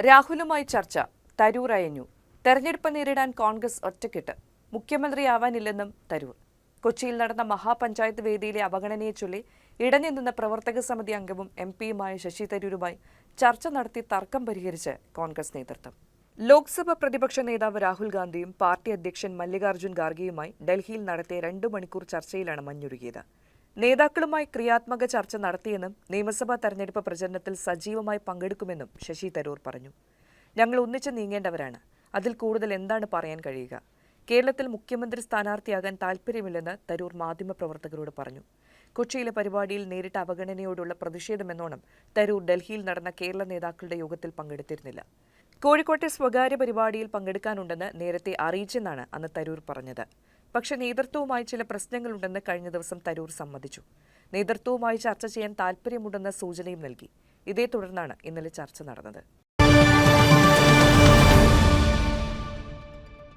രാഹുലുമായി ചർച്ച. തരൂർ അയഞ്ഞു. തെരഞ്ഞെടുപ്പ് നേരിടാൻ കോൺഗ്രസ് ഒറ്റക്കെട്ട്. മുഖ്യമന്ത്രിയാവാനില്ലെന്നും തരൂർ. കൊച്ചിയിൽ നടന്ന മഹാപഞ്ചായത്ത് വേദിയിലെ അവഗണനയെ ചൊല്ലി ഇടഞ്ഞുനിന്ന പ്രവർത്തക സമിതി അംഗവും എംപിയുമായ ശശി തരൂരുമായി ചർച്ച നടത്തി തർക്കം പരിഹരിച്ച് കോൺഗ്രസ് നേതൃത്വം. ലോക്സഭാ പ്രതിപക്ഷ നേതാവ് രാഹുൽ ഗാന്ധിയും പാർട്ടി അധ്യക്ഷൻ മല്ലികാർജ്ജുൻ ഖാർഗെയുമായി ഡൽഹിയിൽ നടത്തിയ 2 മണിക്കൂർ ചർച്ചയിലാണ് മഞ്ഞുരുകിയത്. നേതാക്കളുമായി ക്രിയാത്മക ചർച്ച നടത്തിയെന്നും നിയമസഭാ തെരഞ്ഞെടുപ്പ് പ്രചരണത്തിൽ സജീവമായി പങ്കെടുക്കുമെന്നും ശശി തരൂർ പറഞ്ഞു. ഞങ്ങൾ ഒന്നിച്ച് നീങ്ങേണ്ടവരാണ്. അതിൽ കൂടുതൽ എന്താണ് പറയാൻ കഴിയുക? കേരളത്തിൽ മുഖ്യമന്ത്രി സ്ഥാനാർത്ഥിയാകാൻ താൽപ്പര്യമില്ലെന്ന് തരൂർ മാധ്യമപ്രവർത്തകരോട് പറഞ്ഞു. കൊച്ചിയിലെ പരിപാടിയിൽ നേരിട്ട അവഗണനയോടുള്ള പ്രതിഷേധമെന്നോണം തരൂർ ഡൽഹിയിൽ നടന്ന കേരള നേതാക്കളുടെ യോഗത്തിൽ പങ്കെടുത്തിരുന്നില്ല. കോഴിക്കോട്ടെ സ്വകാര്യ പരിപാടിയിൽ പങ്കെടുക്കാനുണ്ടെന്ന് നേരത്തെ അറിയിച്ചെന്നാണ് അന്ന് തരൂർ പറഞ്ഞത്. പക്ഷേ നേതൃത്വവുമായി ചില പ്രശ്നങ്ങളുണ്ടെന്ന് കഴിഞ്ഞ ദിവസം തരൂർ സമ്മതിച്ചു. നേതൃത്വവുമായി ചർച്ച ചെയ്യാൻ താൽപ്പര്യമുണ്ടെന്ന സൂചനയും നൽകി. ഇതേ തുടർന്നാണ് ഇന്നലെ ചർച്ച നടന്നത്.